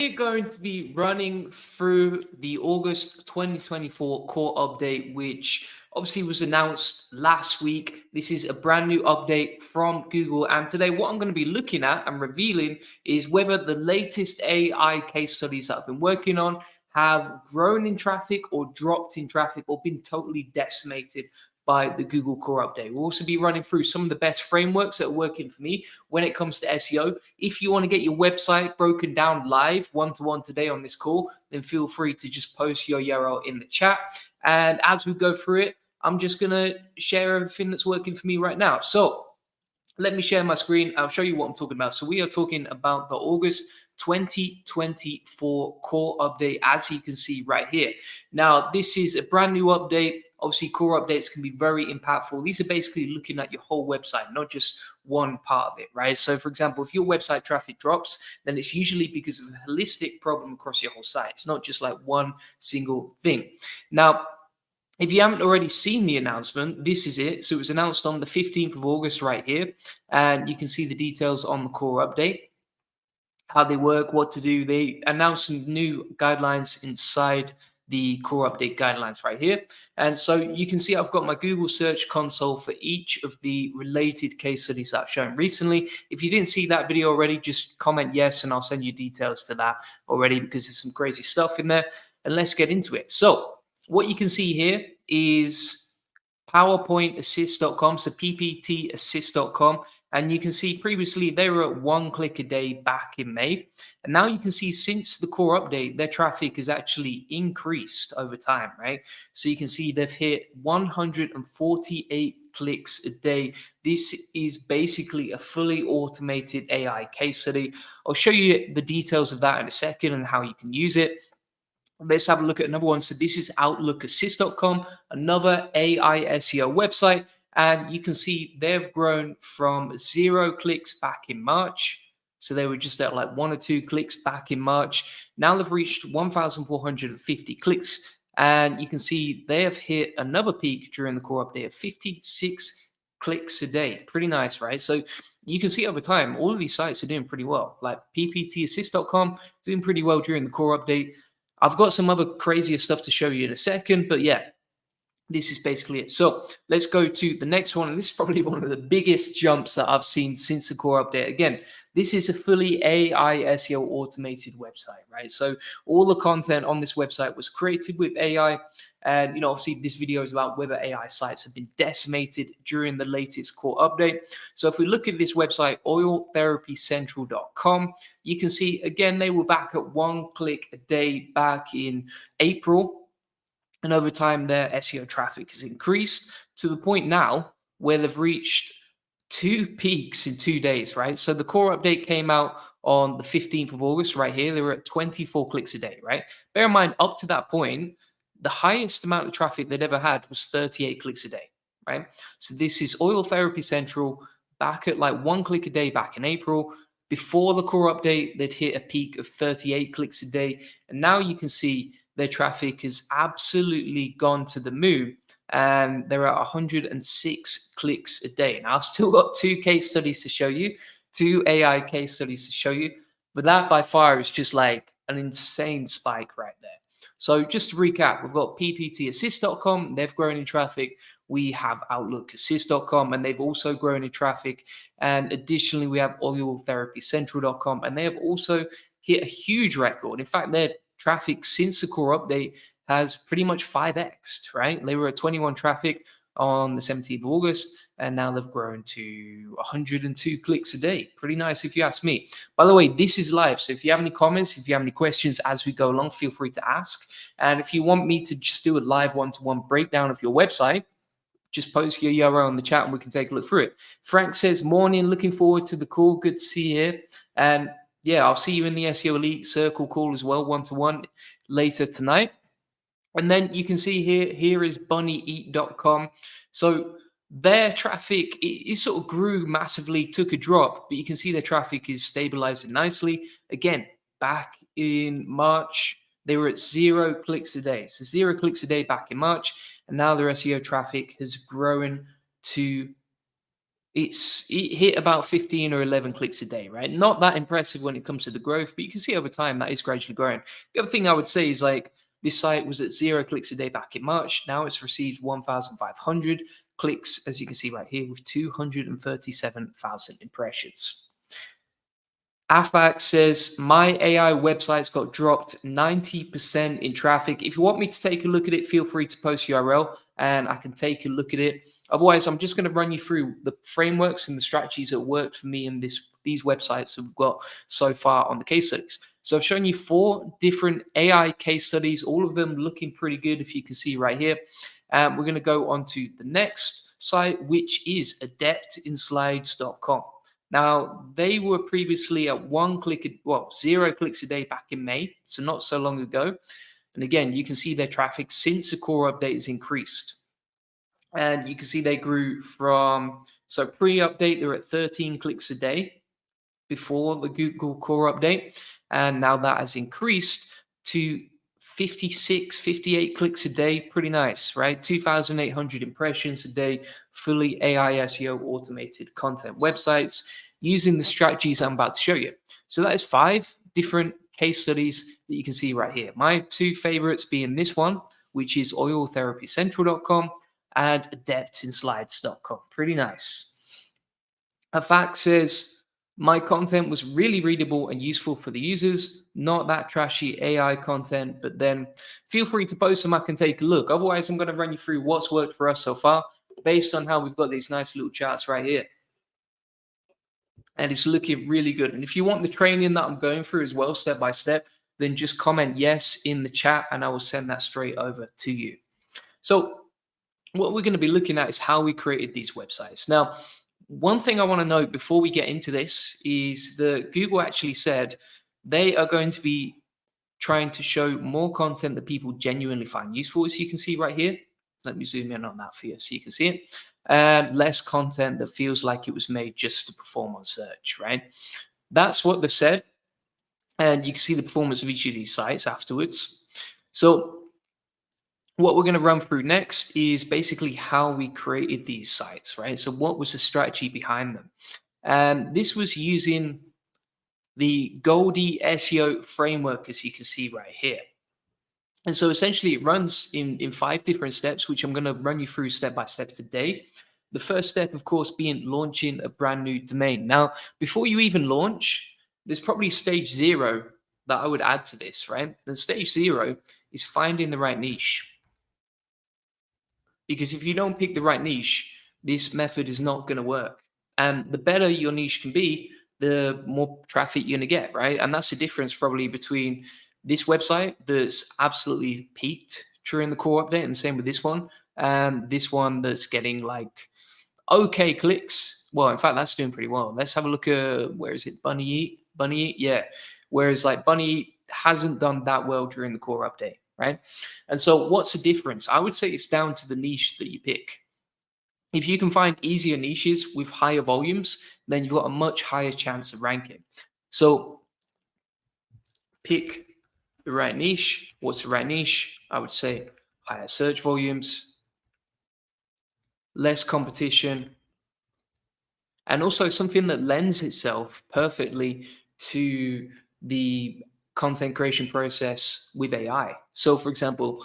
We're going to be running through the August 2024 core update, which obviously was announced last week. This is a brand new update from Google. And today, what I'm going to be looking at and revealing is whether the latest AI case studies that I've been working on have grown in traffic or dropped in traffic or been totally decimated by the Google core update. We'll also be running through some of the best frameworks that are working for me when it comes to SEO. If you want to get your website broken down live one-to-one today on this call, then feel free to just post your URL in the chat. And as we go through it, I'm just going to share everything that's working for me right now. So let me share my screen. I'll show you what I'm talking about. So we are talking about the August 2024 core update, as you can see right here. Now, this is a brand new update. Obviously, core updates can be very impactful. These are basically looking at your whole website, not just one part of it, right? So, for example, if your website traffic drops, then it's usually because of a holistic problem across your whole site. It's not just like one single thing. Now, if you haven't already seen the announcement, this is it. So it was announced on the 15th of August right here. And you can see the details on the core update, how they work, what to do. They announced some new guidelines inside the core update guidelines right here. And so you can see I've got my Google Search Console for each of the related case studies that I've shown recently. If you didn't see that video already, just comment yes, and I'll send you details to that already because there's some crazy stuff in there. And let's get into it. So what you can see here is PowerPointAssist.com, so pptassist.com. And you can see previously they were at 1 click a day back in May. And now you can see since the core update, their traffic has actually increased over time, right? So you can see they've hit 148 clicks a day. This is basically a fully automated AI case study. I'll show you the details of that in a second and how you can use it. Let's have a look at another one. So this is outlookassist.com, another AI SEO website. And you can see they've grown from 0 clicks back in March. So they were just at like 1 or 2 clicks back in March. Now they've reached 1,450 clicks. And you can see they have hit another peak during the core update of 56 clicks a day. Pretty nice, right? So you can see over time, all of these sites are doing pretty well. Like pptassist.com doing pretty well during the core update. I've got some other crazier stuff to show you in a second, but yeah, this is basically it. So let's go to the next one. And this is probably one of the biggest jumps that I've seen since the core update. Again, this is a fully AI SEO automated website, right? So all the content on this website was created with AI. And, you know, obviously this video is about whether AI sites have been decimated during the latest core update. So if we look at this website, oiltherapycentral.com, you can see, again, they were back at 1 click a day back in April. And over time, their SEO traffic has increased to the point now where they've reached 2 peaks in 2 days, right? So the core update came out on the 15th of August right here. They were at 24 clicks a day, right? Bear in mind, up to that point, the highest amount of traffic they'd ever had was 38 clicks a day, right? So this is Oil Therapy Central back at like 1 click a day back in April. Before the core update, they'd hit a peak of 38 clicks a day. And now you can see their traffic has absolutely gone to the moon. And they're at 106 clicks a day. Now, I've still got 2 case studies to show you, 2 AI case studies to show you. But that by far is just like an insane spike right there. So just to recap, we've got pptassist.com. They've grown in traffic. We have outlookassist.com, and they've also grown in traffic. And additionally, we have oiltherapycentral.com, and they have also hit a huge record. In fact, their traffic since the core update has pretty much 5x'd, right? They were at 21 traffic on the 17th of August, and now they've grown to 102 clicks a day. Pretty nice if you ask me. By the way, this is live, so if you have any comments, if you have any questions as we go along, feel free to ask. And if you want me to just do a live one-to-one breakdown of your website, just post your URL in the chat and we can take a look through it. Frank says, morning, looking forward to the call. Good to see you here. And yeah, I'll see you in the SEO Elite Circle call as well, one-to-one later tonight. And then you can see here is bunnyeat.com. So their traffic, it sort of grew massively, took a drop, but you can see their traffic is stabilizing nicely. Again, back in March, they were at 0 clicks a day. So 0 clicks a day back in March. And now their SEO traffic has grown to it hit about 15 or 11 clicks a day, right? Not that impressive when it comes to the growth, but you can see over time that is gradually growing. The other thing I would say is like this site was at 0 clicks a day back in March. Now it's received 1,500 clicks, as you can see right here, with 237,000 impressions. AFAC says, my AI website's got dropped 90% in traffic. If you want me to take a look at it, feel free to post URL and I can take a look at it. Otherwise, I'm just going to run you through the frameworks and the strategies that worked for me in these websites that we've got so far on the case studies. So I've shown you 4 different AI case studies, all of them looking pretty good, if you can see right here. We're going to go on to the next site, which is adeptinslides.com. Now, they were previously at 0 clicks a day back in May, so not so long ago. And again, you can see their traffic since the core update has increased. And you can see they grew from, so pre-update, they're at 13 clicks a day before the Google core update. And now that has increased to 56, 58 clicks a day. Pretty nice, right? 2,800 impressions a day, fully AI SEO automated content websites using the strategies I'm about to show you. So that is 5 different case studies that you can see right here. My 2 favorites being this one, which is oiltherapycentral.com and adeptinslides.com. Pretty nice. A fact says, my content was really readable and useful for the users, not that trashy AI content, but then feel free to post them. I can take a look. Otherwise, I'm going to run you through what's worked for us so far based on how we've got these nice little charts right here. And it's looking really good. And if you want the training that I'm going through as well, step by step, then just comment yes in the chat and I will send that straight over to you. So what we're going to be looking at is how we created these websites. Now, one thing I want to note before we get into this is that Google actually said they are going to be trying to show more content that people genuinely find useful, as you can see right here. Let me zoom in on that for you so you can see it. And less content that feels like it was made just to perform on search, right? That's what they've said. And you can see the performance of each of these sites afterwards. So what we're going to run through next is basically how we created these sites, right? So what was the strategy behind them? And this was using the Goldie SEO Framework, as you can see right here. And so essentially it runs in 5 different steps, which I'm going to run you through step by step today. The first step, of course, being launching a brand new domain. Now, before you even launch, there's probably stage 0 that I would add to this, right? And stage 0 is finding the right niche. Because if you don't pick the right niche, this method is not going to work. And the better your niche can be, the more traffic you're going to get, right? And that's the difference probably between this website that's absolutely peaked during the core update, and the same with this one, and this one that's getting like okay clicks. Well, in fact, that's doing pretty well. Let's have a look at, where is it? Bunny Eat, yeah. Whereas like Bunny Eat hasn't done that well during the core update, right? And so what's the difference? I would say it's down to the niche that you pick. If you can find easier niches with higher volumes, then you've got a much higher chance of ranking. So pick the right niche. What's the right niche? I would say higher search volumes, less competition, and also something that lends itself perfectly to the content creation process with AI. So for example,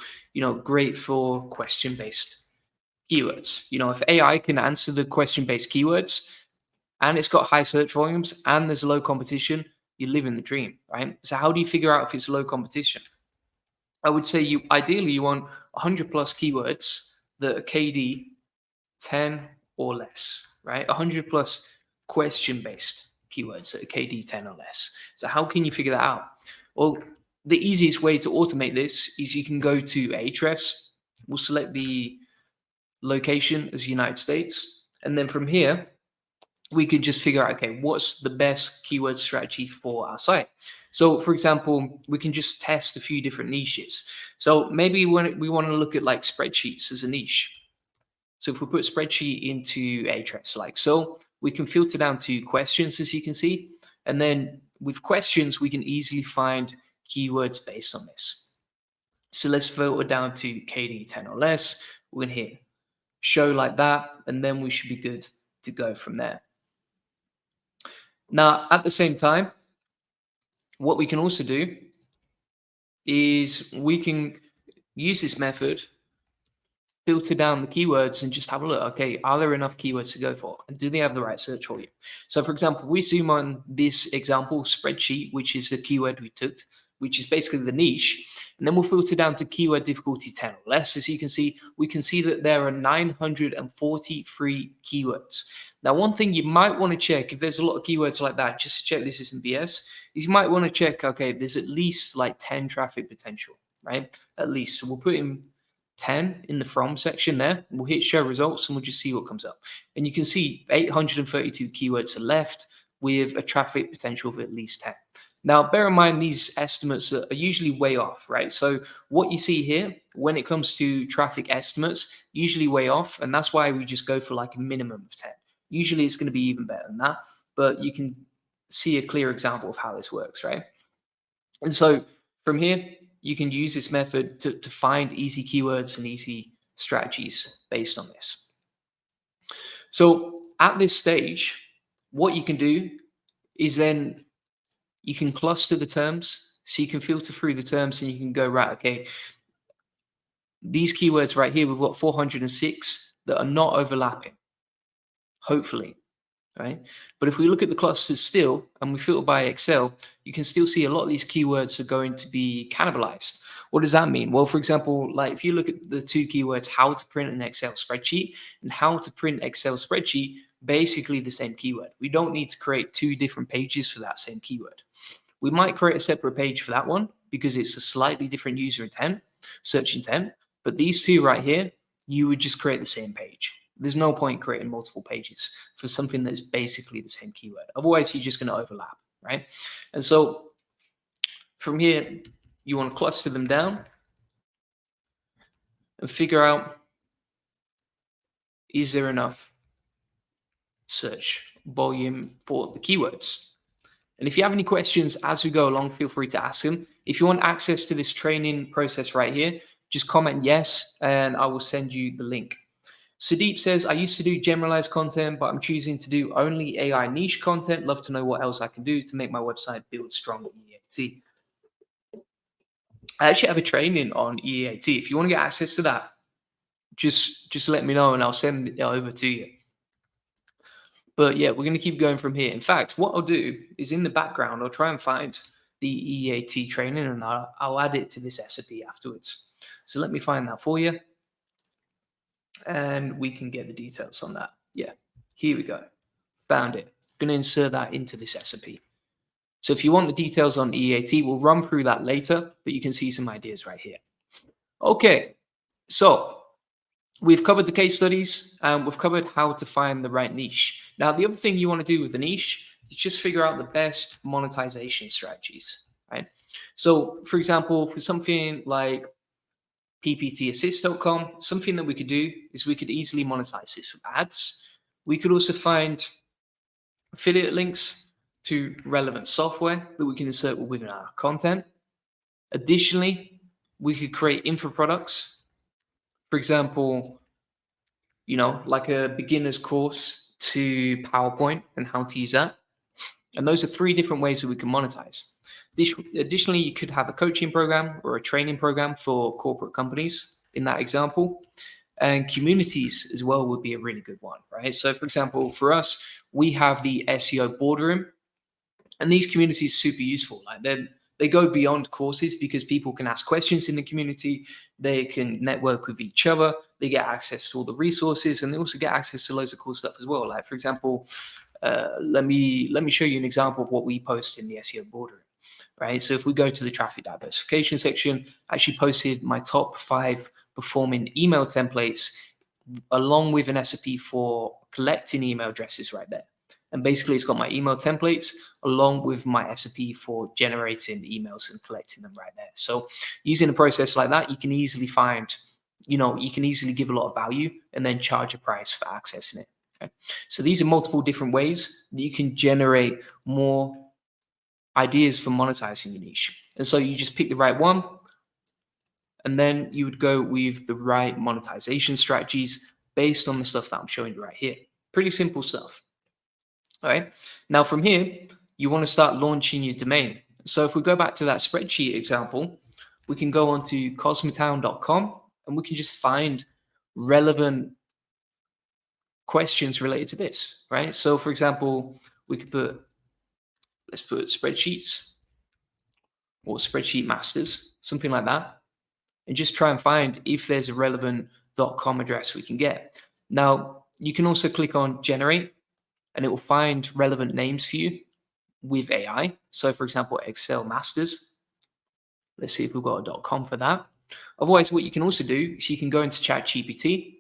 great for question-based keywords. If AI can answer the question-based keywords and it's got high search volumes and there's low competition, you live in the dream, right? So how do you figure out if it's low competition? I would say ideally you want 100 plus keywords that are KD 10 or less, right? 100 plus question-based keywords that are KD 10 or less. So how can you figure that out? Well, the easiest way to automate this is you can go to Ahrefs. We'll select the location as United States. And then from here, we could just figure out, okay, what's the best keyword strategy for our site? So for example, we can just test a few different niches. So maybe when we want to look at like spreadsheets as a niche. So if we put spreadsheet into Ahrefs like so, we can filter down to questions, as you can see. And then with questions, we can easily find keywords based on this. So let's filter down to KD 10 or less. We're going to hit show like that, and then we should be good to go from there. Now, at the same time, what we can also do is we can use this method, filter down the keywords and just have a look. Okay, are there enough keywords to go for? And do they have the right search for you? So for example, we zoom on this example spreadsheet, which is the keyword we took, which is basically the niche. And then we'll filter down to keyword difficulty 10 or less. As you can see, we can see that there are 943 keywords. Now, one thing you might want to check if there's a lot of keywords like that, just to check this isn't BS, is you might want to check, okay, there's at least like 10 traffic potential, right? At least. So we'll put in 10 in the from section there. We'll hit show results and we'll just see what comes up. And you can see 832 keywords are left with a traffic potential of at least 10. Now, bear in mind, these estimates are usually way off, right? So what you see here, when it comes to traffic estimates, usually way off. And that's why we just go for like a minimum of 10. Usually it's going to be even better than that, but you can see a clear example of how this works, right? And so from here, you can use this method to find easy keywords and easy strategies based on this. So at this stage, what you can do is then you can cluster the terms. So you can filter through the terms and you can go, right, okay, these keywords right here, we've got 406 that are not overlapping, hopefully, right? But if we look at the clusters still and we filter by Excel, you can still see a lot of these keywords are going to be cannibalized. What does that mean? Well, for example, like if you look at the two keywords, how to print an Excel spreadsheet and how to print Excel spreadsheet, basically the same keyword. We don't need to create two different pages for that same keyword. We might create a separate page for that one because it's a slightly different user intent, search intent. But these two right here, you would just create the same page. There's no point creating multiple pages for something that's basically the same keyword. Otherwise, you're just going to overlap, right? And so from here, you want to cluster them down and figure out, is there enough search volume for the keywords? And if you have any questions as we go along, feel free to ask them. If you want access to this training process right here, just comment yes, and I will send you the link. Sudeep says, I used to do generalized content, but I'm choosing to do only AI niche content. Love to know what else I can do to make my website build strong EAT. I actually have a training on EAT. If you want to get access to that, just let me know and I'll send it over to you. But yeah, we're going to keep going from here. In fact, what I'll do is in the background, I'll try and find the EAT training and I'll add it to this SOP afterwards. So let me find that for you. And we can get the details on that. Yeah, here we go. Found it. Going to insert that into this SOP. So if you want the details on EAT, we'll run through that later, but you can see some ideas right here. Okay, so we've covered the case studies and we've covered how to find the right niche. Now, the other thing you want to do with the niche is just figure out the best monetization strategies, right? So for example, for something like pptassist.com, something that we could do is we could easily monetize this with ads. We could also find affiliate links to relevant software that we can insert within our content. Additionally, we could create info products. For example, like a beginner's course to PowerPoint and how to use that. And those are 3 different ways that we can monetize. Additionally, you could have a coaching program or a training program for corporate companies in that example. And communities as well would be a really good one, right? So for example, for us, we have the SEO boardroom, and these communities are super useful. Like they go beyond courses because people can ask questions in the community. They can network with each other. They get access to all the resources, and they also get access to loads of cool stuff as well. Like for example, let me show you an example of what we post in the SEO boardroom. Right. So if we go to the traffic diversification section, I actually posted my top 5 performing email templates along with an SOP for collecting email addresses right there. And basically it's got my email templates along with my SOP for generating emails and collecting them right there. So using a process like that, you can easily find, you can easily give a lot of value and then charge a price for accessing it. Okay? So these are multiple different ways that you can generate more ideas for monetizing your niche. And so you just pick the right one, and then you would go with the right monetization strategies based on the stuff that I'm showing you right here. Pretty simple stuff. All right. Now from here, you want to start launching your domain. So if we go back to that spreadsheet example, we can go on to cosmotown.com and we can just find relevant questions related to this, right? So for example, we could let's put spreadsheets or spreadsheet masters, something like that, and just try and find if there's a relevant .com address we can get. Now, you can also click on generate and it will find relevant names for you with AI. So for example, Excel masters. Let's see if we've got a .com for that. Otherwise, what you can also do is you can go into ChatGPT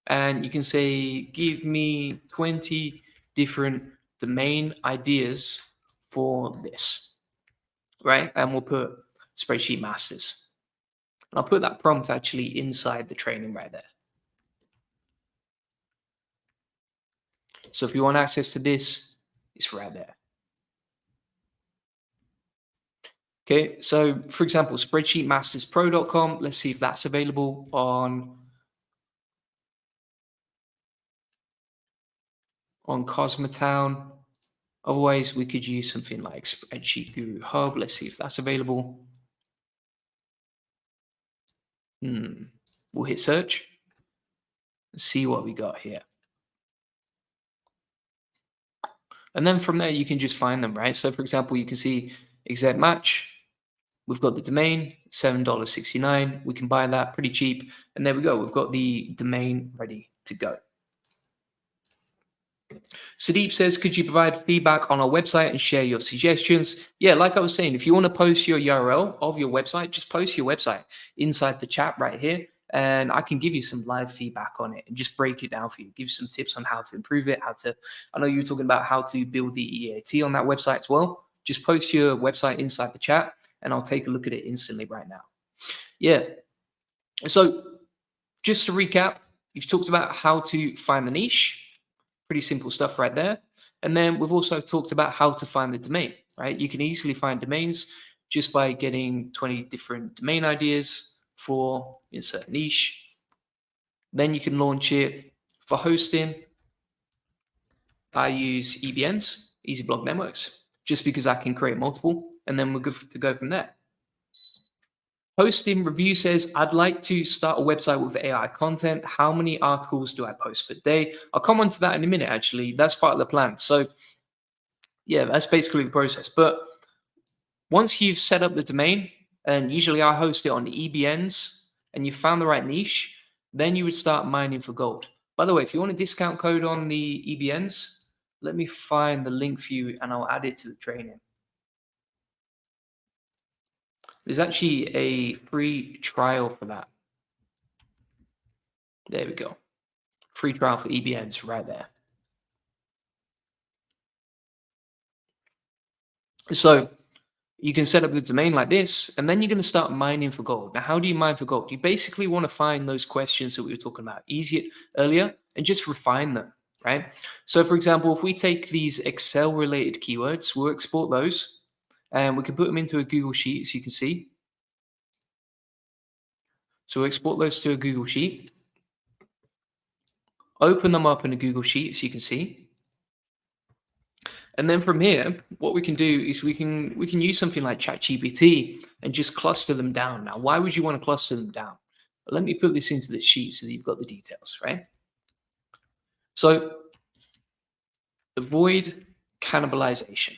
and you can say, give me 20 different domain ideas for this, right? And we'll put spreadsheet masters. And I'll put that prompt actually inside the training right there. So if you want access to this, it's right there. Okay, so for example, spreadsheetmasterspro.com, let's see if that's available on Cosmotown. Otherwise, we could use something like Spreadsheet Guru Hub. Let's see if that's available. We'll hit search. Let's see what we got here. And then from there, you can just find them, right? So for example, you can see exact match. We've got the domain, $7.69. We can buy that pretty cheap. And there we go. We've got the domain ready to go. Sadeep says, could you provide feedback on our website and share your suggestions? Yeah, like I was saying, if you want to post your URL of your website, just post your website inside the chat right here. And I can give you some live feedback on it and just break it down for you, give you some tips on how to improve it, I know you were talking about how to build the EAT on that website as well. Just post your website inside the chat and I'll take a look at it instantly right now. Yeah. So just to recap, you've talked about how to find the niche. Pretty simple stuff right there. And then we've also talked about how to find the domain, right? You can easily find domains just by getting 20 different domain ideas for insert niche. Then you can launch it. For hosting, I use EBNs, Easy Block Networks, just because I can create multiple, and then we're good to go from there. Hosting review says, I'd like to start a website with AI content. How many articles do I post per day? I'll come on to that in a minute, actually. That's part of the plan. So yeah, that's basically the process. But once you've set up the domain, and usually I host it on the EBNs, and you found the right niche, then you would start mining for gold. By the way, if you want a discount code on the EBNs, let me find the link for you and I'll add it to the training. There's actually a free trial for that. There we go. Free trial for EBNs right there. So you can set up the domain like this, and then you're going to start mining for gold. Now, how do you mine for gold? You basically want to find those questions that we were talking about earlier and just refine them, right? So for example, if we take these Excel related keywords, we'll export those and we can put them into a Google Sheet, as you can see. So we'll export those to a Google Sheet, open them up in a Google Sheet, as you can see. And then from here, what we can do is we can use something like ChatGPT and just cluster them down. Now, why would you want to cluster them down? Let me put this into the sheet so that you've got the details, right? So avoid cannibalization.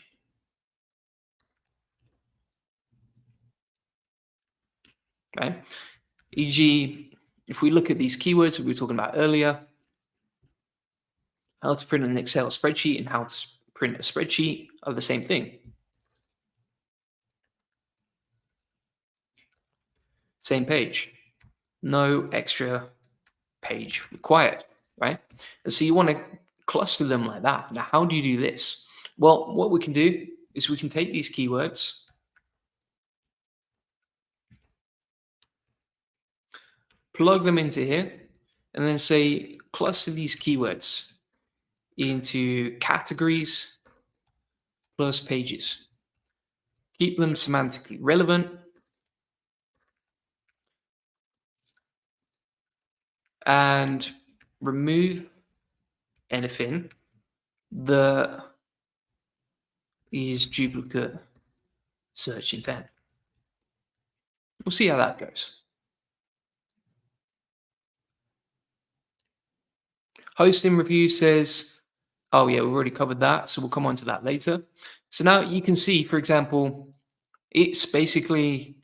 Right? E.g., if we look at these keywords that we were talking about earlier, how to print an Excel spreadsheet and how to print a spreadsheet are the same thing. Same page. No extra page required, right? And so you want to cluster them like that. Now, how do you do this? Well, what we can do is we can take these keywords, plug them into here, and then say cluster these keywords into categories plus pages. Keep them semantically relevant. And remove anything that is duplicate search intent. We'll see how that goes. Hosting review says, oh yeah, we've already covered that, so we'll come on to that later. So now you can see, for example, it's basically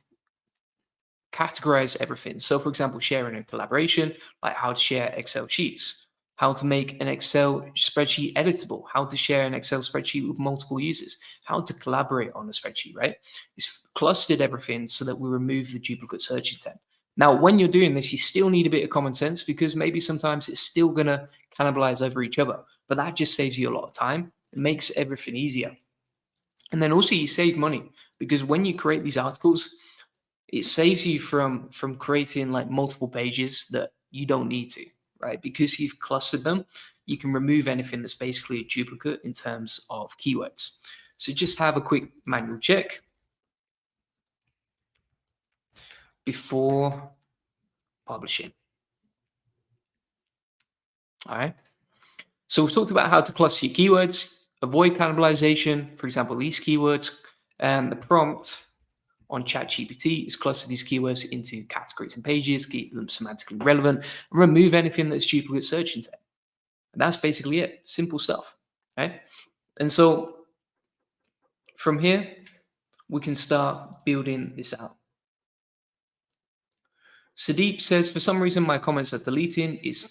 categorize everything. So for example, sharing and collaboration, like how to share Excel sheets, how to make an Excel spreadsheet editable, how to share an Excel spreadsheet with multiple users, how to collaborate on a spreadsheet, right? It's clustered everything so that we remove the duplicate search intent. Now, when you're doing this, you still need a bit of common sense because maybe sometimes it's still going to cannibalize over each other, but that just saves you a lot of time. It makes everything easier. And then also you save money because when you create these articles, it saves you from creating like multiple pages that you don't need to, right? Because you've clustered them, you can remove anything that's basically a duplicate in terms of keywords. So just have a quick manual check before publishing. All right. So we've talked about how to cluster your keywords, avoid cannibalization, for example, these keywords, and the prompt on ChatGPT is cluster these keywords into categories and pages, keep them semantically relevant, and remove anything that's duplicate search intent. And that's basically it. Simple stuff, right? And so from here, we can start building this out. Sadeep says, for some reason, my comments are deleting. It's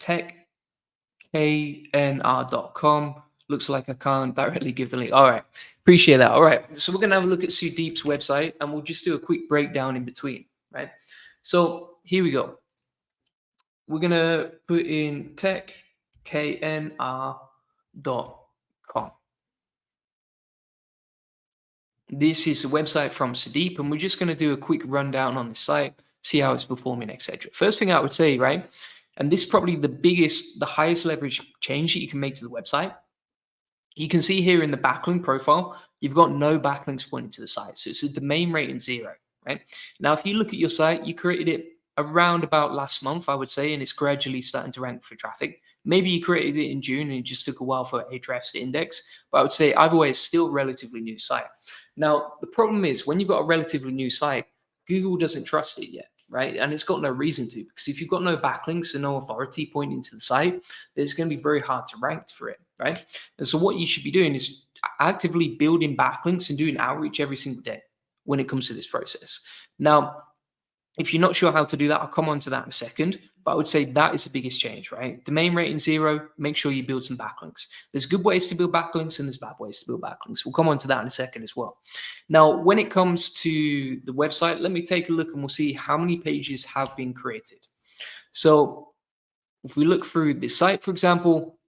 techknr.com. Looks like I can't directly give the link. All right. Appreciate that. All right. So we're going to have a look at Sudeep's website and we'll just do a quick breakdown in between, right? So here we go. We're going to put in techknr.com. This is a website from Sudeep, and we're just going to do a quick rundown on the site, see how it's performing, etc. First thing I would say, right, and this is probably the highest leverage change that you can make to the website. You can see here in the backlink profile, you've got no backlinks pointing to the site. So it's a domain rating 0, right? Now, if you look at your site, you created it around about last month, I would say, and it's gradually starting to rank for traffic. Maybe you created it in June and it just took a while for Ahrefs to index, but I would say either way, it's still a relatively new site. Now, the problem is when you've got a relatively new site, Google doesn't trust it yet, right? And it's got no reason to, because if you've got no backlinks and no authority pointing to the site, it's going to be very hard to rank for it, right? And so what you should be doing is actively building backlinks and doing outreach every single day when it comes to this process. Now, if you're not sure how to do that, I'll come on to that in a second, but I would say that is the biggest change, right? Domain rating 0, make sure you build some backlinks. There's good ways to build backlinks and there's bad ways to build backlinks. We'll come on to that in a second as well. Now, when it comes to the website, let me take a look and we'll see how many pages have been created. So if we look through this site, for example,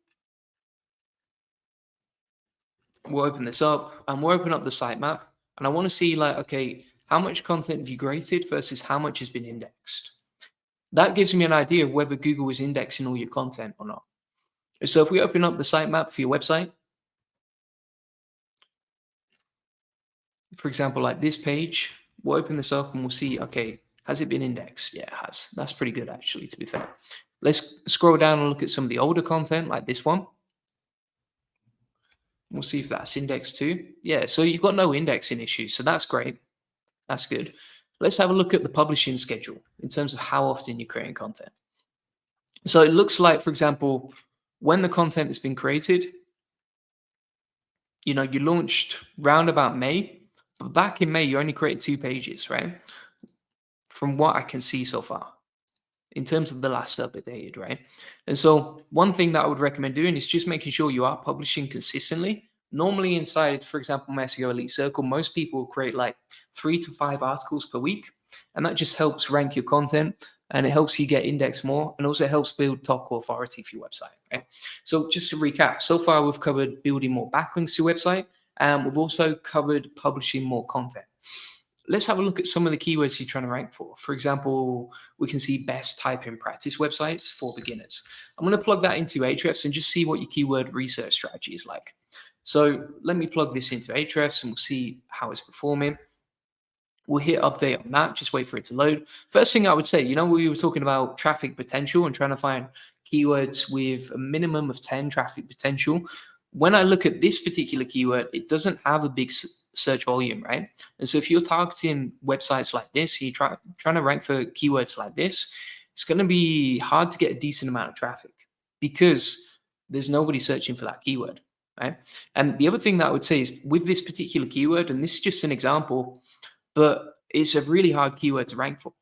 we'll open this up and we'll open up the sitemap. And I want to see like, okay, how much content have you created versus how much has been indexed? That gives me an idea of whether Google is indexing all your content or not. So if we open up the sitemap for your website, for example, like this page, we'll open this up and we'll see, okay, has it been indexed? Yeah, it has. That's pretty good, actually, to be fair. Let's scroll down and look at some of the older content like this one. We'll see if that's indexed too. Yeah, so you've got no indexing issues, so that's great. That's good. Let's have a look at the publishing schedule in terms of how often you're creating content. So it looks like, for example, when the content has been created, you launched round about May, but back in May, you only created 2 pages, right? From what I can see so far, in terms of the last updated, right? And so one thing that I would recommend doing is just making sure you are publishing consistently. Normally inside, for example, my SEO Elite Circle, most people create like 3 to 5 articles per week. And that just helps rank your content and it helps you get indexed more and also helps build top authority for your website. Right? So just to recap, so far we've covered building more backlinks to your website and we've also covered publishing more content. Let's have a look at some of the keywords you're trying to rank for. For example, we can see best typing practice websites for beginners. I'm going to plug that into Ahrefs and just see what your keyword research strategy is like. So let me plug this into Ahrefs and we'll see how it's performing. We'll hit update on that. Just wait for it to load. First thing I would say, we were talking about traffic potential and trying to find keywords with a minimum of 10 traffic potential. When I look at this particular keyword, it doesn't have a big search volume, right? And so if you're targeting websites like this, you're trying to rank for keywords like this, it's going to be hard to get a decent amount of traffic because there's nobody searching for that keyword, right? And the other thing that I would say is with this particular keyword, and this is just an example, but it's a really hard keyword to rank for.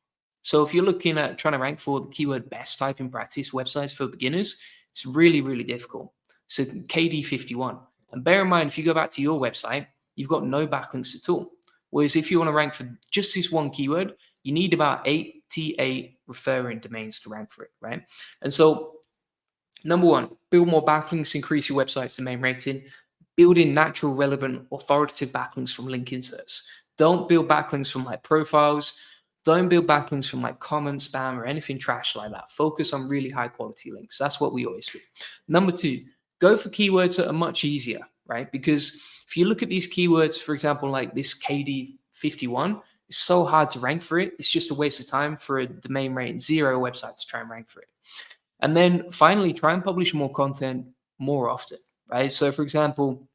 So if you're looking at trying to rank for the keyword best typing practice websites for beginners, it's really, really difficult. So KD51. And bear in mind, if you go back to your website, you've got no backlinks at all. Whereas if you want to rank for just this one keyword, you need about 88 referring domains to rank for it, right? And so number one, build more backlinks, increase your website's domain rating, build in natural, relevant, authoritative backlinks from link inserts. Don't build backlinks from like profiles. Don't build backlinks from like comment spam or anything trash like that. Focus on really high quality links. That's what we always do. Number two, go for keywords that are much easier, right? Because if you look at these keywords, for example, like this KD51, it's so hard to rank for it. It's just a waste of time for a domain rating 0 website to try and rank for it. And then finally, try and publish more content more often, right? So for example,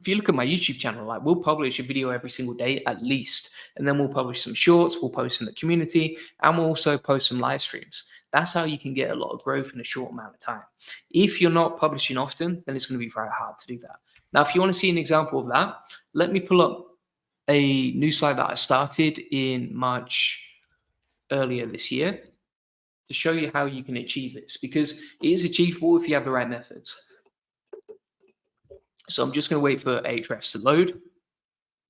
if you look at my YouTube channel, like we'll publish a video every single day at least, and then we'll publish some shorts, we'll post in the community, and we'll also post some live streams. That's how you can get a lot of growth in a short amount of time. If you're not publishing often, then it's going to be very hard to do that. Now, if you want to see an example of that, let me pull up a new site that I started in March earlier this year to show you how you can achieve this, because it is achievable if you have the right methods. So I'm just going to wait for Ahrefs to load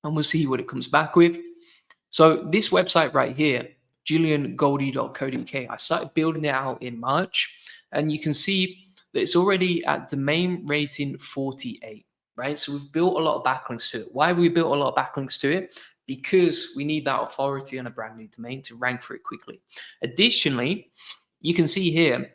and we'll see what it comes back with. So this website right here, juliangoldie.co.uk, I started building it out in March, and you can see that it's already at domain rating 48, right? So we've built a lot of backlinks to it. Why have we built a lot of backlinks to it? Because we need that authority on a brand new domain to rank for it quickly. Additionally, you can see here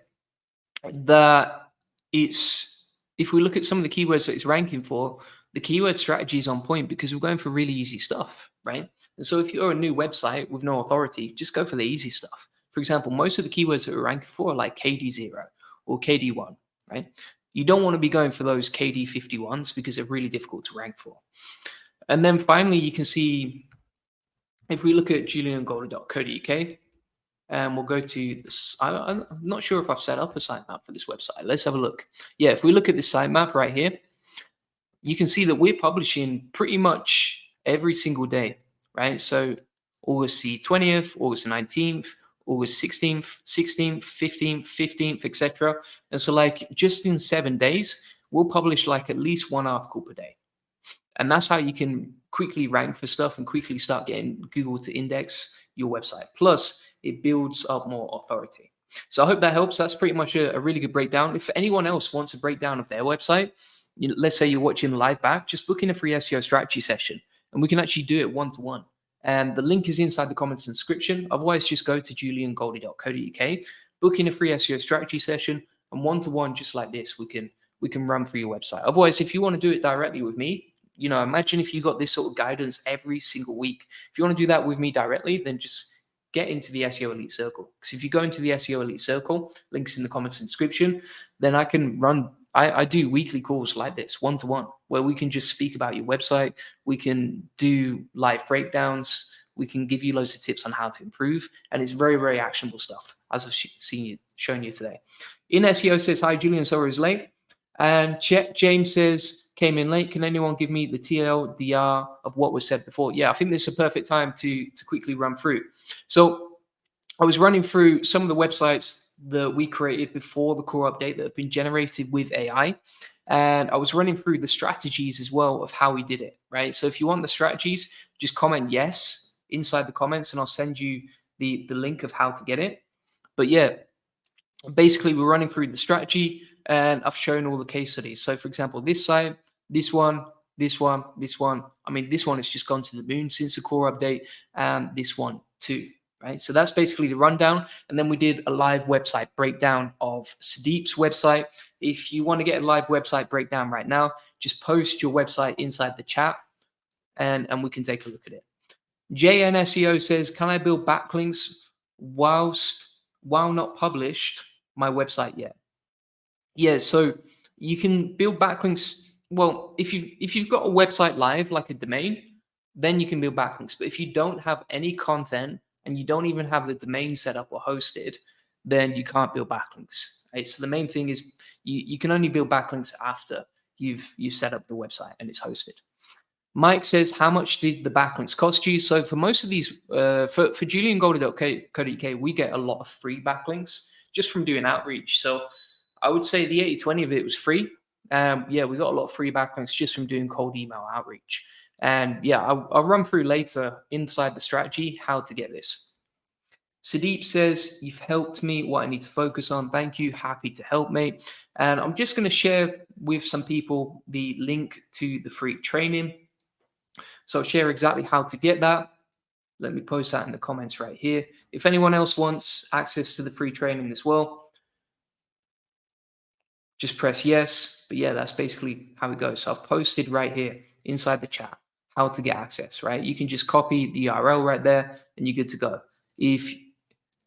that if we look at some of the keywords that it's ranking for, the keyword strategy is on point because we're going for really easy stuff, right? And so if you're a new website with no authority, just go for the easy stuff. For example, most of the keywords that we're ranking for are like KD0 or KD1, right? You don't want to be going for those KD51s because they're really difficult to rank for. And then finally, you can see, if we look at juliangoldie.co.uk, and we'll go to this. I'm not sure if I've set up a sitemap for this website. Let's have a look. Yeah, if we look at this sitemap right here, you can see that we're publishing pretty much every single day, right? So August the 20th, August the 19th, August 16th, 16th, 15th, 15th, etc. And so like just in 7 days, we'll publish like at least 1 article per day. And that's how you can quickly rank for stuff and quickly start getting Google to index your website. Plus, it builds up more authority. So I hope that helps. That's pretty much a really good breakdown. If anyone else wants a breakdown of their website, let's say you're watching live back, just book in a free SEO strategy session, and we can actually do it one-to-one. And the link is inside the comments and description. Otherwise, just go to juliangoldie.co.uk, book in a free SEO strategy session, and one-to-one, just like this, we can run through your website. Otherwise, if you want to do it directly with me, imagine if you got this sort of guidance every single week. If you want to do that with me directly, then just get into the SEO Elite Circle. Because if you go into the SEO Elite Circle, links in the comments and description, then I can run, I do weekly calls like this, one-to-one, where we can just speak about your website. We can do live breakdowns. We can give you loads of tips on how to improve. And it's very, very actionable stuff, as I've shown you today. In SEO says, hi, Julian, sorry I was late. And James says, came in late. Can anyone give me the TLDR of what was said before? Yeah, I think this is a perfect time to quickly run through. So I was running through some of the websites that we created before the core update that have been generated with AI. And I was running through the strategies as well of how we did it, right? So if you want the strategies, just comment yes inside the comments and I'll send you the link of how to get it. But yeah, basically we're running through the strategy and I've shown all the case studies. So for example, this site, this one, this one, this one. I mean, this one has just gone to the moon since the core update, and this one too, right? So that's basically the rundown. And then we did a live website breakdown of Sudeep's website. If you want to get a live website breakdown right now, just post your website inside the chat and we can take a look at it. JNSEO says, can I build backlinks while not published my website yet? Yeah, so you can build backlinks. Well, if you've got a website live, like a domain, then you can build backlinks. But if you don't have any content and you don't even have the domain set up or hosted, then you can't build backlinks. Right? So the main thing is you can only build backlinks after you've set up the website and it's hosted. Mike says, how much did the backlinks cost you? So for most of these, for juliangoldie.co.uk, we get a lot of free backlinks just from doing outreach. So I would say the 80-20 of it was free. Yeah, we got a lot of free backlinks just from doing cold email outreach. And yeah, I'll run through later inside the strategy how to get this. Sudeep says, you've helped me what I need to focus on. Thank you. Happy to help, mate. And I'm just going to share with some people the link to the free training. So I'll share exactly how to get that. Let me post that in the comments right here. If anyone else wants access to the free training as well, just press yes. But yeah, that's basically how it goes. So I've posted right here inside the chat how to get access, right? You can just copy the URL right there and you're good to go. If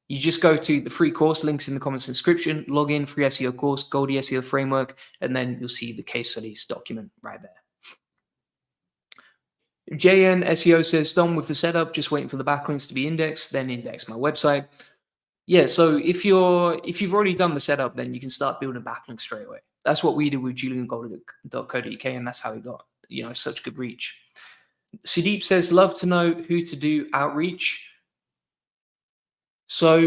you just go to the free course, links in the comments description, log in, free SEO course, Goldie SEO Framework, and then you'll see the case studies document right there. JN SEO says, done with the setup, just waiting for the backlinks to be indexed, then index my website. Yeah, so if you've already done the setup, then you can start building backlinks straight away. That's what we did with juliangoldie.co.uk, and that's how we got such good reach. Sudeep says, love to know who to do outreach. So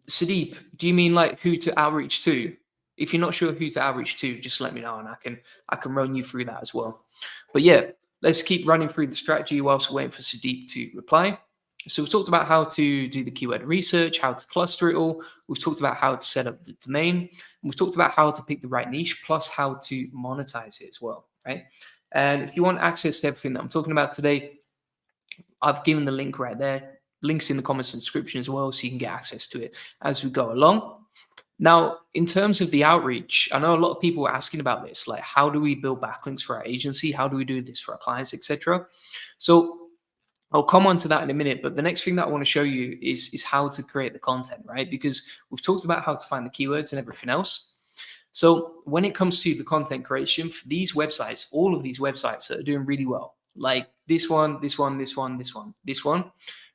Sudeep, do you mean like who to outreach to? If you're not sure who to outreach to, just let me know and I can run you through that as well. But yeah, let's keep running through the strategy whilst we're waiting for Sudeep to reply. So we've talked about how to do the keyword research, how to cluster it all. We've talked about how to set up the domain. And we've talked about how to pick the right niche, plus how to monetize it as well, right? And if you want access to everything that I'm talking about today, I've given the link right there. Links in the comments and description as well, so you can get access to it as we go along. Now, in terms of the outreach, I know a lot of people are asking about this, like how do we build backlinks for our agency? How do we do this for our clients, etc.? So I'll come on to that in a minute, but the next thing that I want to show you is how to create the content, right? Because we've talked about how to find the keywords and everything else. So when it comes to the content creation for these websites, all of these websites that are doing really well, like this one,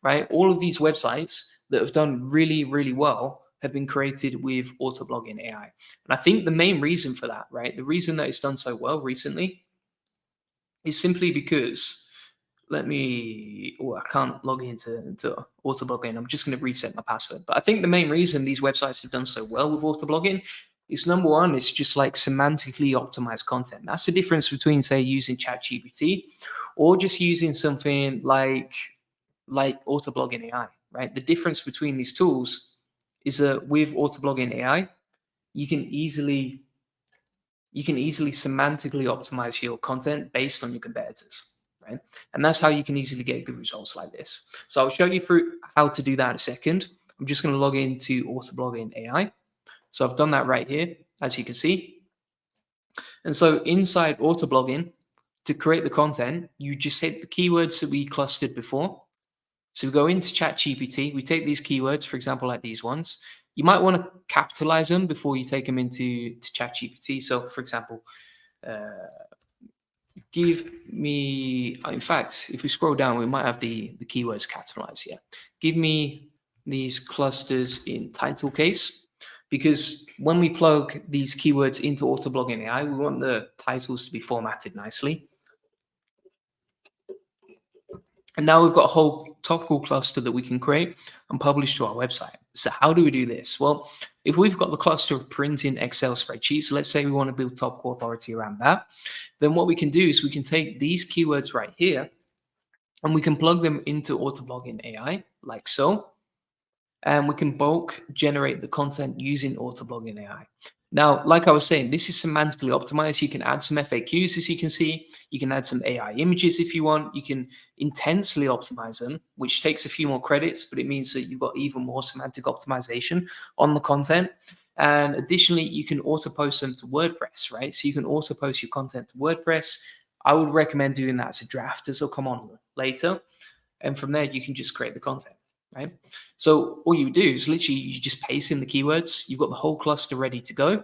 right? All of these websites that have done really, really well have been created with auto blogging AI. And I think the main reason for that, right? The reason that it's done so well recently is simply because I can't log into auto blogging. I'm just going to reset my password. But I think the main reason these websites have done so well with auto blogging is, number one, it's just like semantically optimized content. That's the difference between, say, using ChatGPT or just using something like auto blogging AI, right? The difference between these tools is that with auto blogging AI, you can easily semantically optimize your content based on your competitors, right? And that's how you can easily get good results like this. So I'll show you through how to do that in a second. I'm just going to log into auto blogging AI. So I've done that right here, as you can see. And so inside auto blogging, to create the content, you just hit the keywords that we clustered before. So we go into ChatGPT, we take these keywords, for example, like these ones. You might want to capitalize them before you take them into ChatGPT. So for example, give me, in fact, if we scroll down, we might have the keywords capitalized here. Give me these clusters in title case, because when we plug these keywords into auto blogging AI, we want the titles to be formatted nicely. And now we've got a whole topical cluster that we can create and publish to our website. So how do we do this? Well, if we've got the cluster of printing Excel spreadsheets, so let's say we want to build topical authority around that, then what we can do is we can take these keywords right here and we can plug them into auto blogging AI like so. And we can bulk generate the content using auto blogging AI. Now, like I was saying, this is semantically optimized. You can add some FAQs, as you can see. You can add some AI images if you want. You can intensely optimize them, which takes a few more credits, but it means that you've got even more semantic optimization on the content. And additionally, you can auto post them to WordPress, right? So you can auto post your content to WordPress. I would recommend doing that as a draft, as will come on later. And from there, you can just create the content. right? So all you do is literally you just paste in the keywords. You've got the whole cluster ready to go.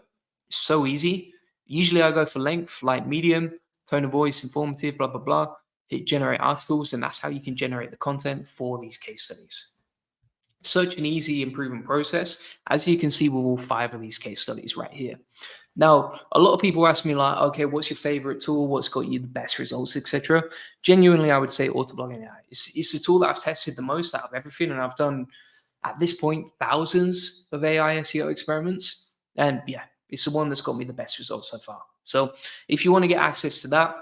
It's so easy. Usually I go for length, like medium, tone of voice, informative, blah, blah, blah. Hit generate articles, and that's how you can generate the content for these case studies. Such an easy improvement process, as you can see with all 5 of these case studies right here. Now, a lot of people ask me like, okay, what's your favorite tool? What's got you the best results, etc. Genuinely, I would say Autoblogging AI. It's the tool that I've tested the most out of everything, and I've done at this point thousands of AI SEO experiments, and yeah, it's the one that's got me the best results so far. So if you want to get access to that,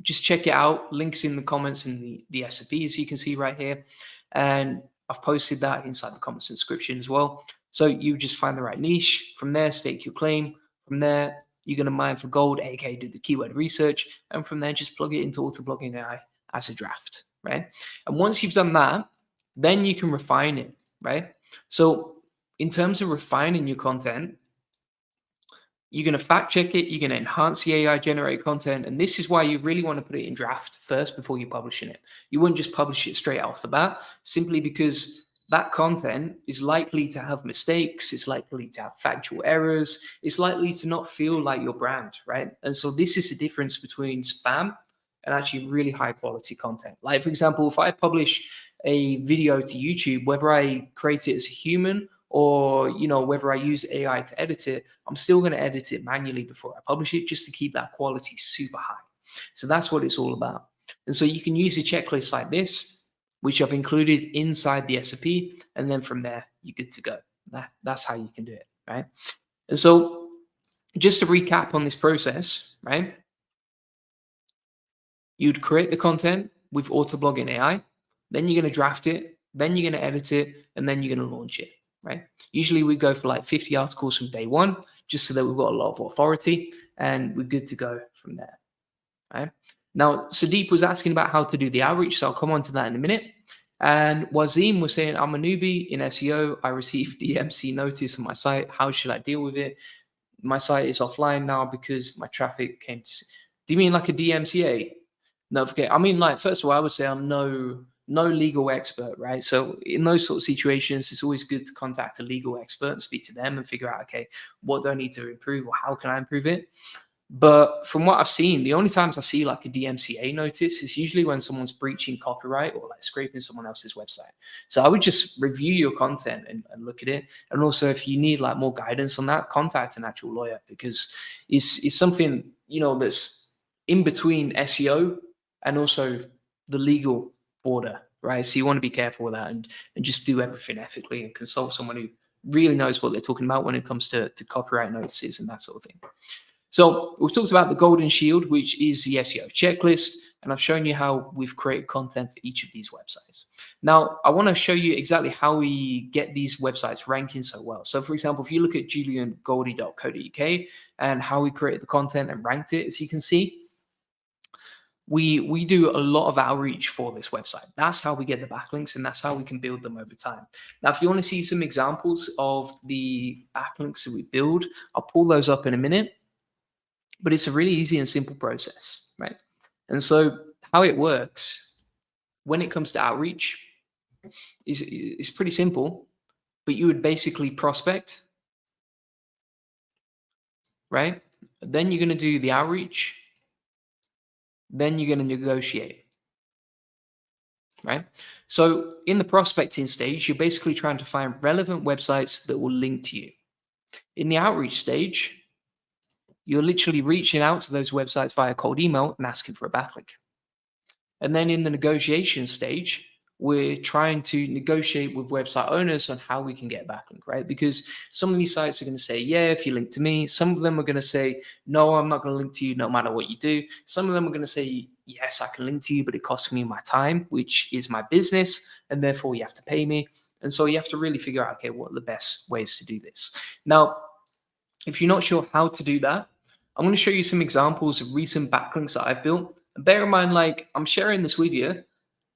just check it out. Links in the comments in the SFP, as you can see right here. And I've posted that inside the comments description as well. So you just find the right niche. From there, stake your claim. From there, you're going to mine for gold, aka do the keyword research. And from there, just plug it into Autoblogging AI as a draft, right? And once you've done that, then you can refine it, right? So in terms of refining your content, you're going to fact check it. You're going to enhance the AI generated content. And this is why you really want to put it in draft first before you're publishing it. You wouldn't just publish it straight off the bat, simply because that content is likely to have mistakes. It's likely to have factual errors. It's likely to not feel like your brand, right? And so this is the difference between spam and actually really high quality content. Like, for example, if I publish a video to YouTube, whether I create it as a human or whether I use AI to edit it, I'm still going to edit it manually before I publish it, just to keep that quality super high. So that's what it's all about. And so you can use a checklist like this, which I've included inside the SOP, and then from there you're good to go. That's how you can do it, right? And so just to recap on this process, right? You'd create the content with Autoblogging AI, then you're going to draft it, then you're going to edit it, and then you're going to launch it. Right? Usually we go for like 50 articles from day one, just so that we've got a lot of authority and we're good to go from there. Right? Now, Sadiq was asking about how to do the outreach, so I'll come on to that in a minute. And Wazim was saying, I'm a newbie in SEO. I received DMC notice on my site. How should I deal with it? My site is offline now because my traffic came to... Do you mean like a DMCA? No, forget. I mean, like, first of all, I would say I'm no legal expert, right? So in those sort of situations, it's always good to contact a legal expert and speak to them and figure out, okay, what do I need to improve, or how can I improve it? But from what I've seen, the only times I see like a DMCA notice is usually when someone's breaching copyright or like scraping someone else's website. So I would just review your content and look at it. And also, if you need like more guidance on that, contact an actual lawyer, because it's something, that's in between SEO and also the legal border, right? So you want to be careful with that and just do everything ethically and consult someone who really knows what they're talking about when it comes to copyright notices and that sort of thing. So we've talked about the golden shield, which is the SEO checklist, and I've shown you how we've created content for each of these websites. Now, I want to show you exactly how we get these websites ranking so well. So for example, if you look at juliangoldie.co.uk and how we created the content and ranked it, as you can see, we do a lot of outreach for this website. That's how we get the backlinks, and that's how we can build them over time. Now, if you want to see some examples of the backlinks that we build, I'll pull those up in a minute, but it's a really easy and simple process, right? And so how it works when it comes to outreach is pretty simple, but you would basically prospect, right? Then you're going to do the outreach. Then you're going to negotiate, right? So in the prospecting stage, you're basically trying to find relevant websites that will link to you. In the outreach stage, you're literally reaching out to those websites via cold email and asking for a backlink. And then in the negotiation stage, we're trying to negotiate with website owners on how we can get a backlink, right? Because some of these sites are going to say, yeah, if you link to me. Some of them are going to say, no, I'm not going to link to you no matter what you do. Some of them are going to say, yes, I can link to you, but it costs me my time, which is my business, and therefore you have to pay me. And so you have to really figure out, okay, what are the best ways to do this? Now, if you're not sure how to do that, I'm going to show you some examples of recent backlinks that I've built. And bear in mind, like, I'm sharing this with you,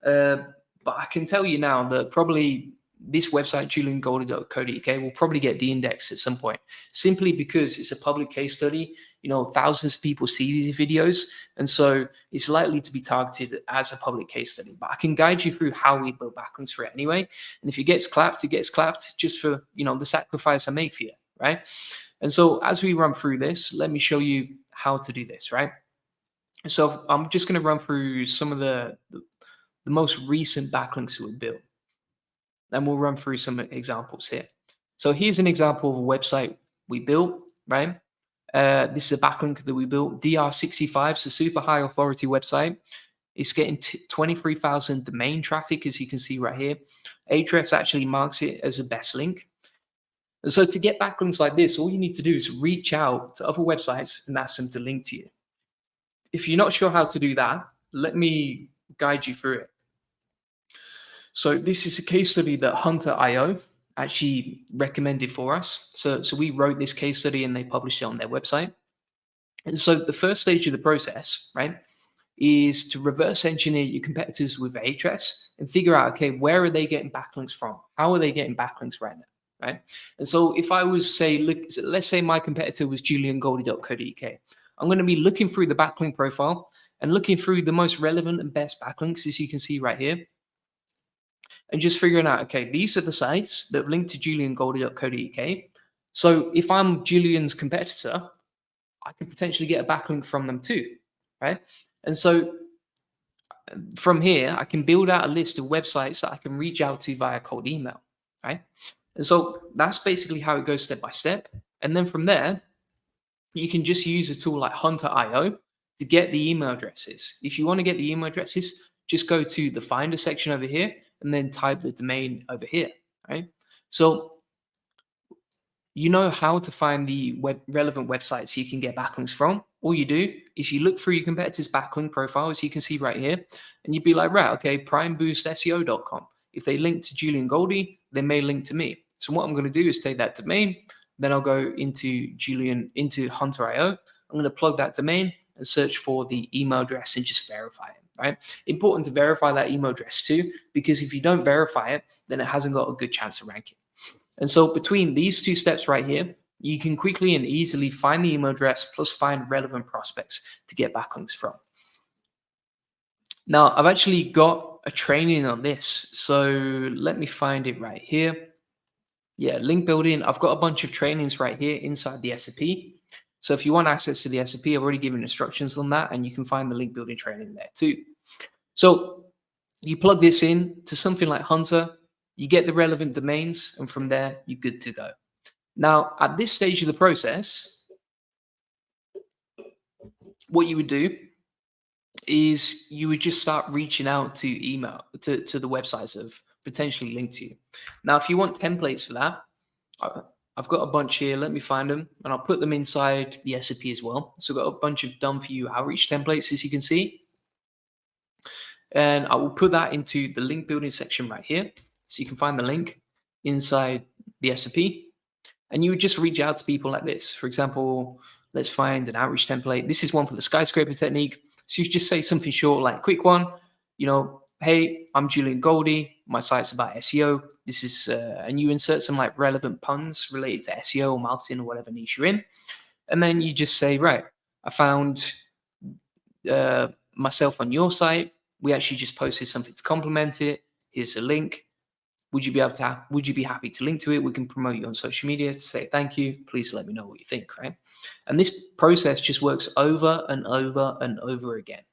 but I can tell you now that probably this website, juliangoldie.co.uk, will probably get de-indexed at some point, simply because it's a public case study. You know, thousands of people see these videos, and so it's likely to be targeted as a public case study. But I can guide you through how we build backlinks for it anyway. And if it gets clapped, it gets clapped, just for, you know, the sacrifice I make for you, right? And so as we run through this, let me show you how to do this, right? So I'm just going to run through some of the most recent backlinks that we built, and we'll run through some examples here. So here's an example of a website we built, right? This is a backlink that we built, DR65, it's a super high authority website. It's getting 23,000 domain traffic, as you can see right here. Ahrefs actually marks it as a best link. And so to get backlinks like this, all you need to do is reach out to other websites and ask them to link to you. If you're not sure how to do that, let me guide you through it. So this is a case study that Hunter.io actually recommended for us. So we wrote this case study and they published it on their website. And so the first stage of the process, right, is to reverse engineer your competitors with Ahrefs and figure out, okay, where are they getting backlinks from? How are they getting backlinks right now, right? And so if I was say, look, let's say my competitor was juliangoldie.co.uk, I'm going to be looking through the backlink profile and looking through the most relevant and best backlinks, as you can see right here, and just figuring out, okay, these are the sites that have linked to juliangoldie.co.uk. So if I'm Julian's competitor, I could potentially get a backlink from them too, right? And so from here, I can build out a list of websites that I can reach out to via cold email, right? And so that's basically how it goes step by step. And then from there, you can just use a tool like Hunter.io to get the email addresses. If you want to get the email addresses, just go to the Finder section over here and then type the domain over here, right? So you know how to find the relevant websites you can get backlinks from. All you do is you look through your competitor's backlink profile, as you can see right here, and you'd be like, right, okay, primeboostseo.com. If they link to Julian Goldie, they may link to me. So what I'm going to do is take that domain, then I'll go into Hunter.io. I'm going to plug that domain and search for the email address and just verify it, right? Important to verify that email address too, because if you don't verify it, then it hasn't got a good chance of ranking. And so between these two steps right here, you can quickly and easily find the email address plus find relevant prospects to get backlinks from. Now, I've actually got a training on this. So let me find it right here. Yeah, link building. I've got a bunch of trainings right here inside the SEO. So if you want access to the SEO, I've already given instructions on that, and you can find the link building training there too. So you plug this in to something like Hunter, you get the relevant domains, and from there, you're good to go. Now, at this stage of the process, what you would do is you would just start reaching out to email to the websites that have potentially linked to you. Now, if you want templates for that, I've got a bunch here. Let me find them, and I'll put them inside the SEO as well. So I've got a bunch of done for you outreach templates, as you can see. And I will put that into the link building section right here. So you can find the link inside the SEO. And you would just reach out to people like this. For example, let's find an outreach template. This is one for the skyscraper technique. So you just say something short, like quick one, you know, hey, I'm Julian Goldie. My site's about SEO. This is, and you insert some like relevant puns related to SEO or marketing or whatever niche you're in. And then you just say, right, I found myself on your site. We actually just posted something to complement it. Here's a link. Would you be happy to link to it? We can promote you on social media to say thank you. Please let me know what you think, right? And this process just works over and over and over again.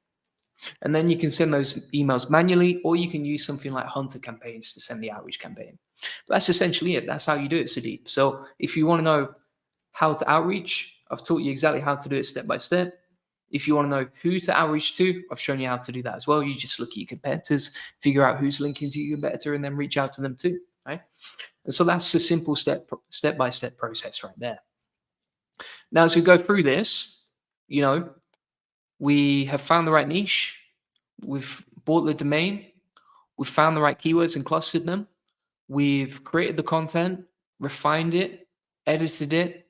And then you can send those emails manually, or you can use something like Hunter campaigns to send the outreach campaign. But that's essentially it. That's how you do it, Sudeep. So if you want to know how to outreach, I've taught you exactly how to do it step by step. If you want to know who to outreach to, I've shown you how to do that as well. You just look at your competitors, figure out who's linking to your competitor, and then reach out to them too, right? And so that's a simple step-by-step process right there. Now, as we go through this, you know, we have found the right niche, we've bought the domain, we've found the right keywords and clustered them, we've created the content, refined it, edited it,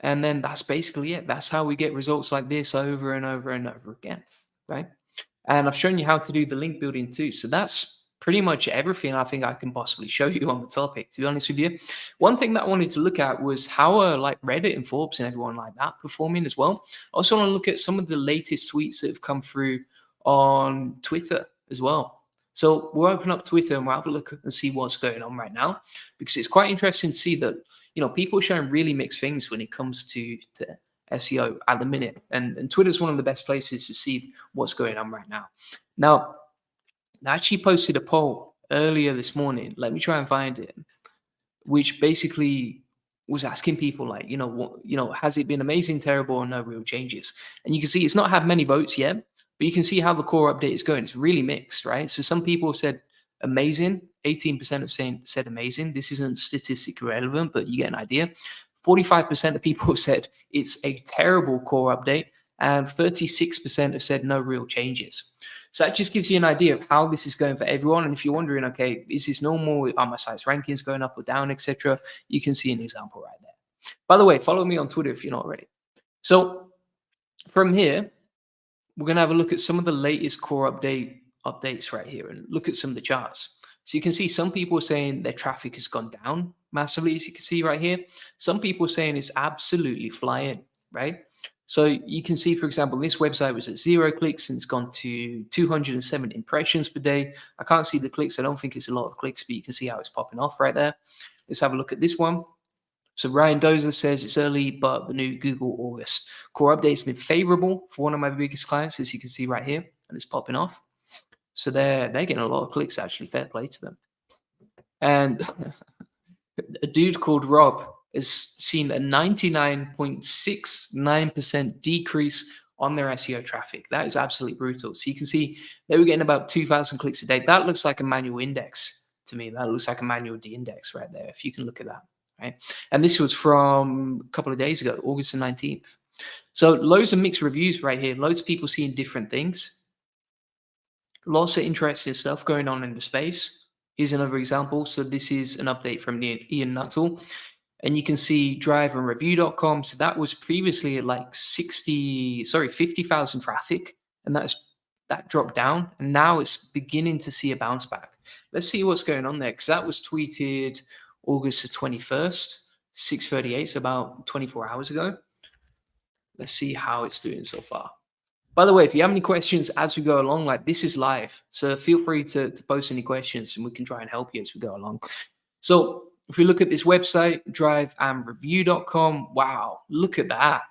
and then that's basically it. That's how we get results like this over and over and over again, right? And I've shown you how to do the link building too. So that's pretty much everything I think I can possibly show you on the topic, to be honest with you. One thing that I wanted to look at was how are like Reddit and Forbes and everyone like that performing as well. I also want to look at some of the latest tweets that have come through on Twitter as well. So we'll open up Twitter and we'll have a look and see what's going on right now, because it's quite interesting to see that, people are showing really mixed things when it comes to SEO at the minute. And Twitter is one of the best places to see what's going on right now. Now, I actually posted a poll earlier this morning. Let me try and find it, which basically was asking people like, has it been amazing, terrible, or no real changes? And you can see it's not had many votes yet, but you can see how the core update is going. It's really mixed, right? So some people have said amazing, 18% have said amazing. This isn't statistically relevant, but you get an idea. 45% of people have said it's a terrible core update, and 36% have said no real changes. So that just gives you an idea of how this is going for everyone. And if you're wondering, okay, is this normal? Are my site's rankings going up or down, etc.? You can see an example right there. By the way, follow me on Twitter if you're not already. So from here, we're going to have a look at some of the latest core updates right here and look at some of the charts. So you can see some people are saying their traffic has gone down massively, as you can see right here. Some people are saying it's absolutely flying, right? So you can see, for example, this website was at 0 clicks and it's gone to 207 impressions per day. I can't see the clicks. I don't think it's a lot of clicks, but you can see how it's popping off right there. Let's have a look at this one. So Ryan Dozer says it's early, but the new Google August core update has been favorable for one of my biggest clients, as you can see right here, and it's popping off. So they're getting a lot of clicks, actually. Fair play to them. And a dude called Rob has seen a 99.69% decrease on their SEO traffic. That is absolutely brutal. So you can see they were getting about 2,000 clicks a day. That looks like a manual index to me. That looks like a manual de-index right there, if you can look at that, right? And this was from a couple of days ago, August the 19th. So loads of mixed reviews right here. Loads of people seeing different things. Lots of interesting stuff going on in the space. Here's another example. So this is an update from Ian Nuttall. And you can see driveandreview.com. So that was previously at like 50,000 traffic. And that dropped down. And now it's beginning to see a bounce back. Let's see what's going on there. Because that was tweeted August the 21st, 6:38. So about 24 hours ago. Let's see how it's doing so far. By the way, if you have any questions as we go along, like this is live, so feel free to post any questions and we can try and help you as we go along. So if we look at this website, driveandreview.com, wow, look at that.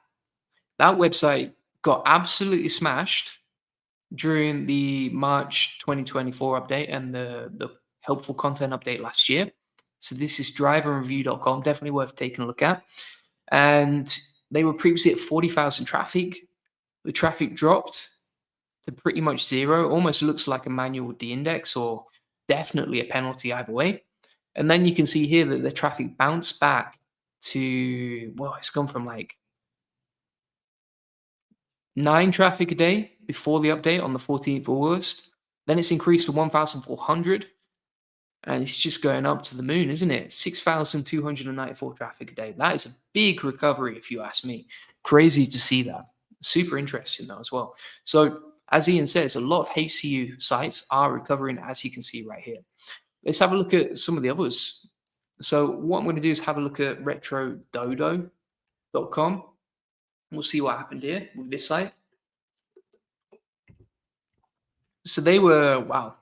That website got absolutely smashed during the March 2024 update and the helpful content update last year. So this is driveandreview.com, definitely worth taking a look at. And they were previously at 40,000 traffic. The traffic dropped to pretty much 0. Almost looks like a manual de-index or definitely a penalty either way. And then you can see here that the traffic bounced back to, well, it's gone from like 9 traffic a day before the update on the 14th of August. Then it's increased to 1,400. And it's just going up to the moon, isn't it? 6,294 traffic a day. That is a big recovery, if you ask me. Crazy to see that. Super interesting though as well. So as Ian says, a lot of HCU sites are recovering, as you can see right here. Let's have a look at some of the others. So what I'm going to do is have a look at retrododo.com. We'll see what happened here with this site. So they were, wow.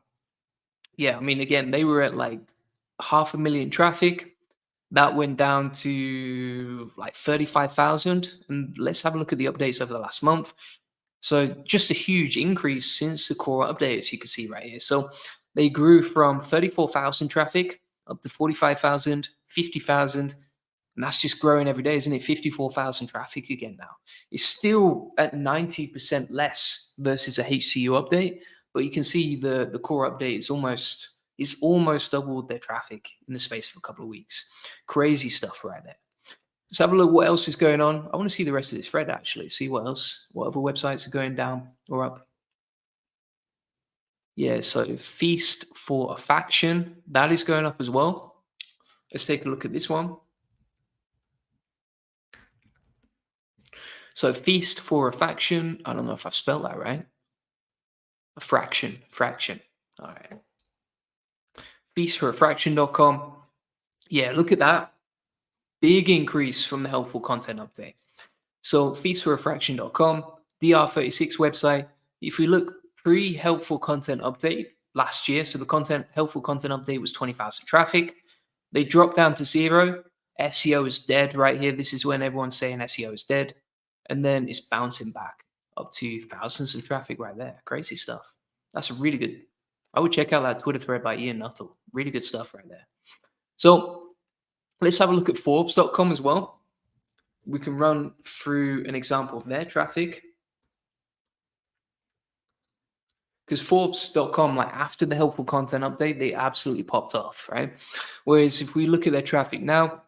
Yeah, I mean, again, they were at like 500,000 traffic. That went down to like 35,000. And let's have a look at the updates over the last month. So just a huge increase since the core update, as you can see right here. So they grew from 34,000 traffic up to 45,000, 50,000. And that's just growing every day, isn't it? 54,000 traffic again now. It's still at 90% less versus a HCU update. But you can see the core update is almost doubled their traffic in the space of a couple of weeks. Crazy stuff right there. Let's have a look what else is going on. I want to see the rest of this thread actually, see what other websites are going down or up. Yeah, so Feast for a Faction, that is going up as well. Let's take a look at this one. So Feast for a Faction, I don't know if I've spelled that right. A fraction. All right. feastforafraction.com. Yeah, look at that. Big increase from the helpful content update. So feastforafraction.com, DR36 website. If we look pre-helpful content update last year, so the helpful content update was 20,000 traffic. They dropped down to 0. SEO is dead right here. This is when everyone's saying SEO is dead. And then it's bouncing back up to thousands of traffic right there. Crazy stuff. That's really good. I would check out that Twitter thread by Ian Nuttall. Really good stuff right there. So let's have a look at Forbes.com as well. We can run through an example of their traffic. Because Forbes.com, like after the helpful content update, they absolutely popped off, right? Whereas if we look at their traffic now,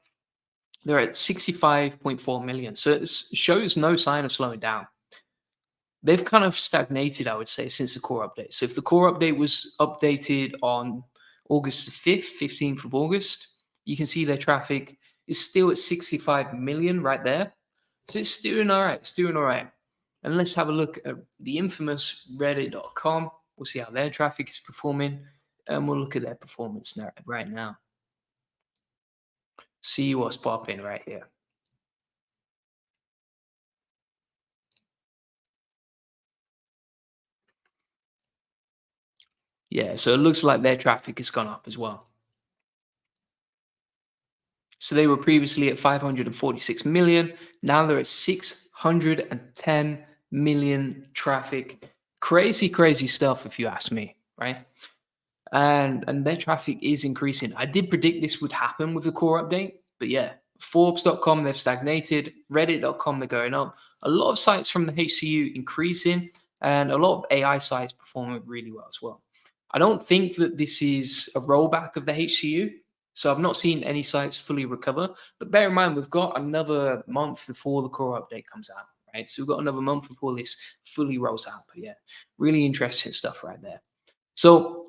they're at 65.4 million. So it shows no sign of slowing down. They've kind of stagnated, I would say, since the core update. So if the core update was updated on August the 5th, 15th of August, you can see their traffic is still at 65 million right there. So it's doing all right. It's doing all right. And let's have a look at the infamous Reddit.com. We'll see how their traffic is performing. And we'll look at their performance right now. See what's popping right here. Yeah, so it looks like their traffic has gone up as well. So they were previously at 546 million. Now they're at 610 million traffic. Crazy, crazy stuff, if you ask me, right? And their traffic is increasing. I did predict this would happen with the core update, but yeah, Forbes.com, they've stagnated. Reddit.com, they're going up. A lot of sites from the HCU increasing, and a lot of AI sites performing really well as well. I don't think that this is a rollback of the HCU. So I've not seen any sites fully recover. But bear in mind, we've got another month before the core update comes out, right? So we've got another month before this fully rolls out. But yeah, really interesting stuff right there. So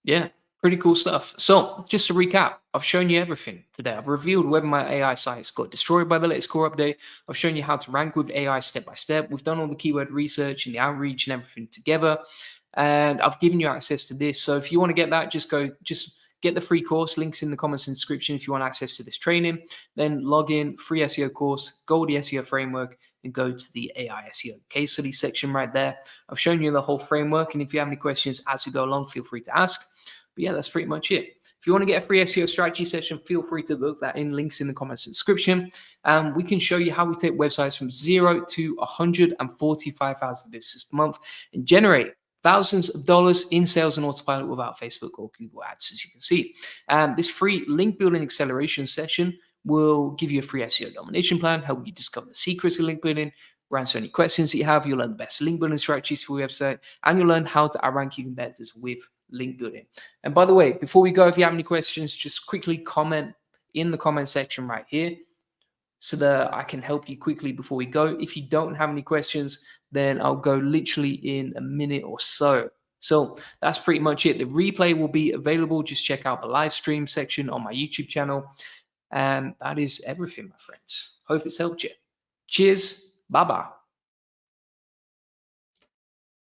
yeah, pretty cool stuff. So just to recap, I've shown you everything today. I've revealed whether my AI sites got destroyed by the latest core update. I've shown you how to rank with AI step by step. We've done all the keyword research and the outreach and everything together. And I've given you access to this. So if you want to get that, just get the free course. Links in the comments and description if you want access to this training. Then log in, free SEO course, Goldie SEO Framework, and go to the AI SEO case study section right there. I've shown you the whole framework. And if you have any questions as we go along, feel free to ask. But yeah, that's pretty much it. If you want to get a free SEO strategy session, feel free to book that in. Links in the comments and description. We can show you how we take websites from 0 to 145,000 visitors per month and generate thousands of dollars in sales and autopilot without Facebook or Google Ads, as you can see. This free link building acceleration session will give you a free SEO domination plan, help you discover the secrets of link building, we'll answer any questions that you have, you'll learn the best link building strategies for your website, and you'll learn how to outrank your competitors with link building. And by the way, before we go, if you have any questions, just quickly comment in the comment section right here so that I can help you quickly before we go. If you don't have any questions, then I'll go literally in a minute or so. So that's pretty much it. The replay will be available. Just check out the live stream section on my YouTube channel. And that is everything, my friends. Hope it's helped you. Cheers. Bye-bye.